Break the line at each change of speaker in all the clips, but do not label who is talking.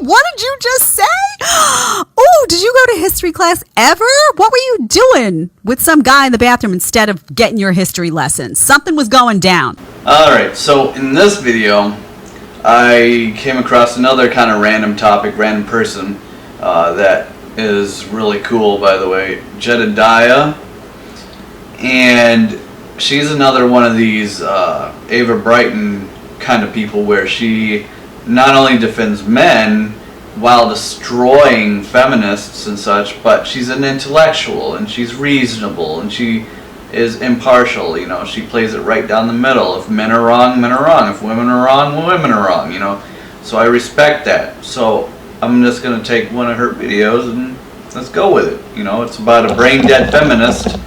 what did you just say? Oh, did you go to history class ever? What were you doing with some guy in the bathroom instead of getting your history lessons? Something was going down.
Alright, so in this video, I came across another kind of random topic, random person, that is really cool, by the way, Jedediah, and she's another one of these Ava Brighton kind of people where she not only defends men while destroying feminists and such, but she's an intellectual and she's reasonable and she is impartial. You know, she plays it right down the middle. If men are wrong, men are wrong. If women are wrong, well, women are wrong, you know. So I respect that. So I'm just going to take one of her videos and let's go with it. You know, it's about a brain-dead feminist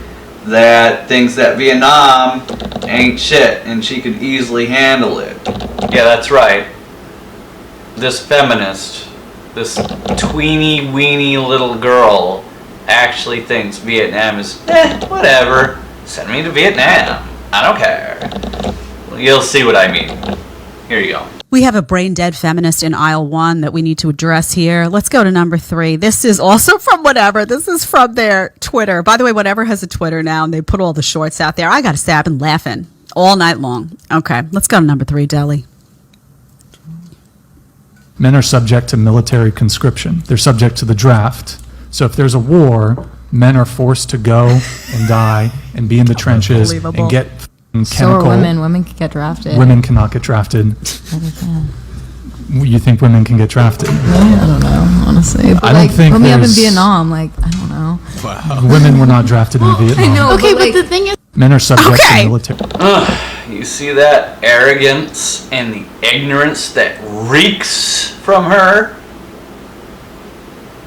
that thinks that Vietnam ain't shit and she could easily handle it. Yeah, that's right. This feminist, this tweeny weeny little girl actually thinks Vietnam is, whatever. Send me to Vietnam. I don't care. You'll see what I mean. Here you go.
We have a brain-dead feminist in aisle 1 that we need to address here. Let's go to number 3. This is also from Whatever. This is from their Twitter. By the way, Whatever has a Twitter now, and they put all the shorts out there. I got to say, I've been laughing all night long. Okay, let's go to number 3, Deli.
Men are subject to military conscription. They're subject to the draft. So if there's a war, men are forced to go and die and be in the trenches and get chemical.
So are women. Women can get drafted.
Women cannot get drafted. You think women can get drafted?
I don't know, honestly. But
I don't think
put me up in
there's-
Vietnam. Like, I don't know.
Women were not drafted in Vietnam.
I know.
Okay,
but
the thing is,
Men are subject to military.
You see that arrogance and the ignorance that reeks from her?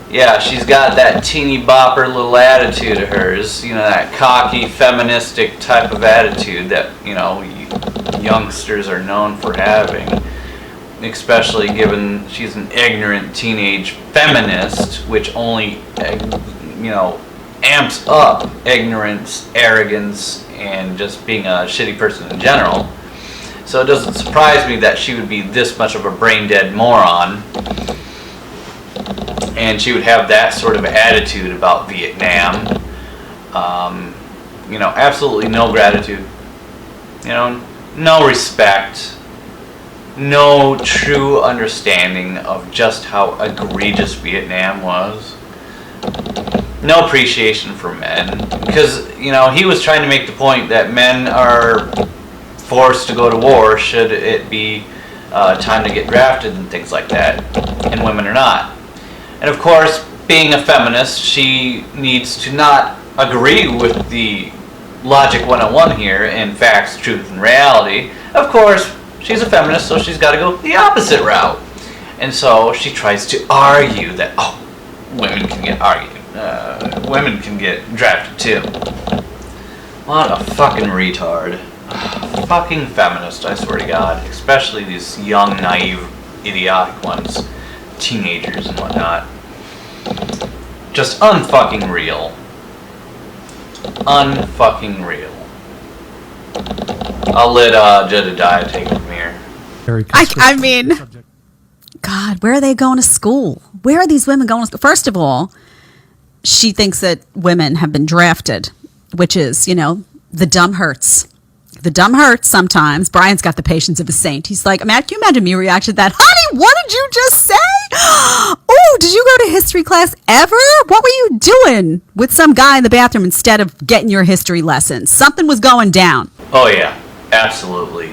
Yeah, she's got that teeny bopper little attitude of hers, you know, that cocky, feministic type of attitude that, you know, youngsters are known for having. Especially given she's an ignorant teenage feminist, which only, you know, amps up ignorance, arrogance, and just being a shitty person in general. So it doesn't surprise me that she would be this much of a brain-dead moron. And she would have that sort of attitude about Vietnam. You know, absolutely no gratitude. You know, no respect. No true understanding of just how egregious Vietnam was. No appreciation for men. Because, you know, he was trying to make the point that men are forced to go to war should it be time to get drafted and things like that. And women are not. And of course, being a feminist, she needs to not agree with the logic 101 here in facts, truth, and reality. Of course, she's a feminist, so she's got to go the opposite route. And so she tries to argue that, oh, women can get drafted too. What a fucking retard. Fucking feminist, I swear to God. Especially these young, naive, idiotic ones. Teenagers and whatnot. Just unfucking real. Unfucking real. I'll let Jedediah take it from here.
I mean, God, where are they going to school? Where are these women going to school? First of all, she thinks that women have been drafted, which is, you know, the dumb hurts. The dumb hurts sometimes. Brian's got the patience of a saint. He's like, can you imagine me reaction to that? Honey, what did you just say? Oh, did you go to history class ever? What were you doing with some guy in the bathroom instead of getting your history lessons? Something was going down.
Oh yeah, absolutely.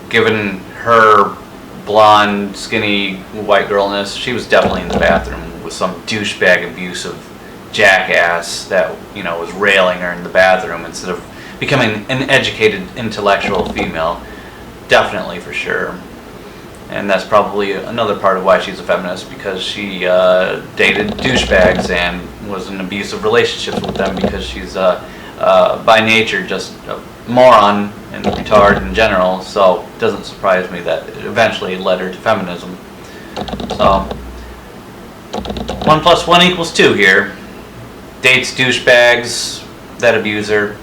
Given her blonde, skinny, white girlness, she was definitely in the bathroom with some douchebag, abusive jackass that, you know, was railing her in the bathroom instead of becoming an educated, intellectual female. Definitely, for sure. And that's probably another part of why she's a feminist, because she dated douchebags and was in abusive relationships with them because she's by nature just a moron and retard in general. So it doesn't surprise me that it eventually led her to feminism. So 1 + 1 = 2 here. Dates douchebags that abuse her.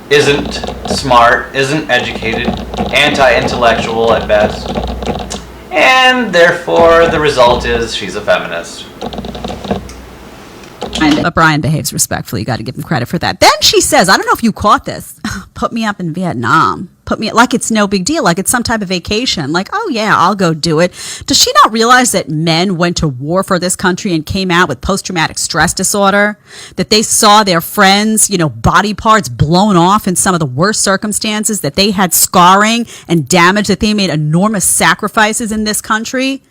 isn't smart, isn't educated, anti-intellectual at best, and therefore the result is she's a feminist.
But Brian behaves respectfully. You got to give him credit for that. Then she says, I don't know if you caught this, put me up in Vietnam. Put me like it's no big deal, like it's some type of vacation. Like, oh yeah, I'll go do it. Does she not realize that men went to war for this country and came out with post-traumatic stress disorder? That they saw their friends, body parts blown off in some of the worst circumstances, that they had scarring and damage, that they made enormous sacrifices in this country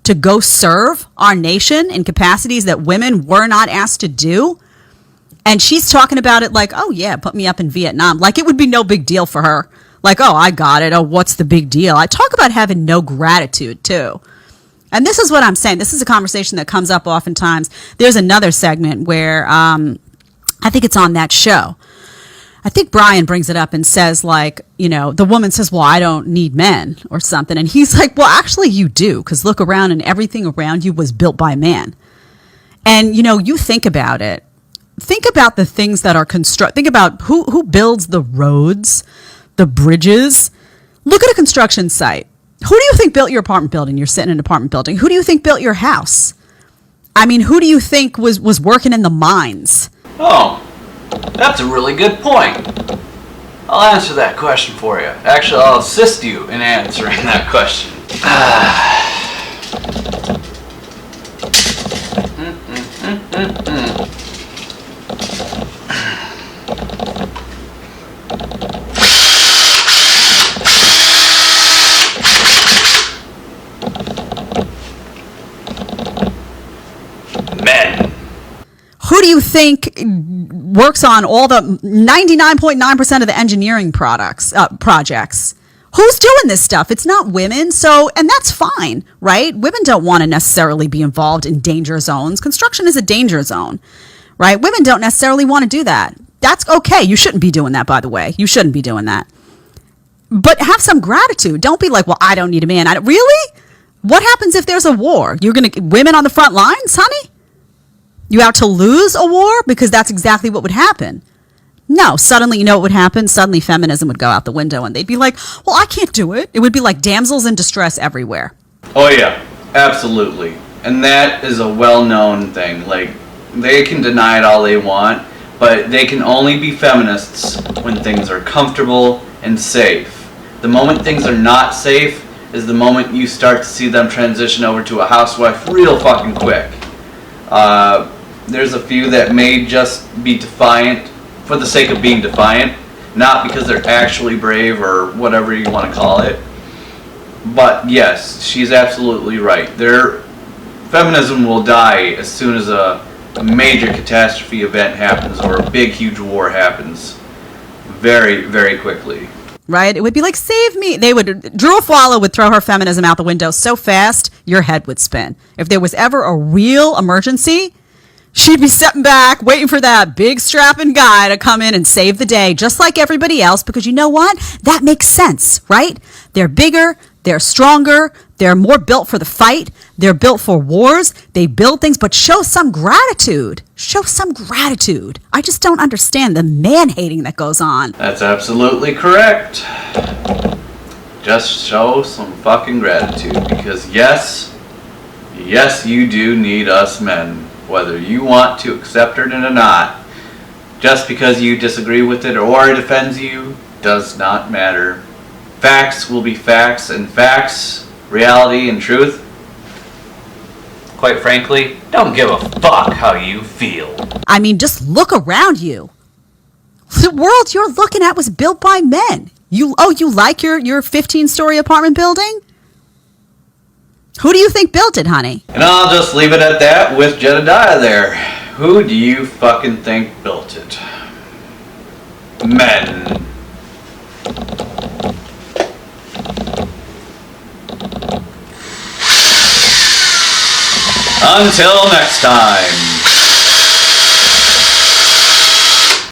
to go serve our nation in capacities that women were not asked to do? And she's talking about it like, oh yeah, put me up in Vietnam. Like it would be no big deal for her. Like, oh, I got it. Oh, what's the big deal? I talk about having no gratitude too. And this is what I'm saying. This is a conversation that comes up oftentimes. There's another segment where I think it's on that show. I think Brian brings it up and says like, the woman says, well, I don't need men or something. And he's like, well, actually you do, because look around and everything around you was built by man. And, you think about it. Think about the things that are think about who builds the roads, the bridges. Look at a construction site. Who do you think built your apartment building? You're sitting in an apartment building. Who do you think built your house? I mean, who do you think was working in the mines?
Oh, that's a really good point. I'll answer that question for you. Actually, I'll assist you in answering that question. Men.
Who do you think works on all the 99.9% of the engineering projects? Who's doing this stuff? It's not women. And that's fine, right? Women don't want to necessarily be involved in danger zones. Construction is a danger zone, right? Women don't necessarily want to do that. That's okay. You shouldn't be doing that, by the way. You shouldn't be doing that. But have some gratitude. Don't be like, well, I don't need a man. Really? What happens if there's a war? You're going to women on the front lines, honey? You out to lose a war? Because that's exactly what would happen. No, suddenly, you know what would happen? Suddenly feminism would go out the window and they'd be like, well, I can't do it. It would be like damsels in distress everywhere.
Oh yeah, absolutely. And that is a well-known thing. Like, they can deny it all they want, but they can only be feminists when things are comfortable and safe. The moment things are not safe is the moment you start to see them transition over to a housewife real fucking quick. There's a few that may just be defiant for the sake of being defiant, not because they're actually brave or whatever you want to call it. But yes, she's absolutely right. Feminism will die as soon as a major catastrophe event happens or a big, huge war happens. Very, very quickly.
Right? It would be like, save me. Drew Afwala would throw her feminism out the window so fast, your head would spin. If there was ever a real emergency, she'd be stepping back, waiting for that big strapping guy to come in and save the day, just like everybody else, because you know what? That makes sense, right? They're bigger, they're stronger, they're more built for the fight, they're built for wars, they build things, but show some gratitude. Show some gratitude. I just don't understand the man-hating that goes on.
That's absolutely correct. Just show some fucking gratitude, because yes, you do need us men. Whether you want to accept it or not, just because you disagree with it or it offends you, does not matter. Facts will be facts, and facts, reality, and truth, quite frankly, don't give a fuck how you feel.
I mean, just look around you. The world you're looking at was built by men. You like your 15-story apartment building? Who do you think built it, honey?
And I'll just leave it at that with Jedediah there. Who do you fucking think built it? Men. Until next time.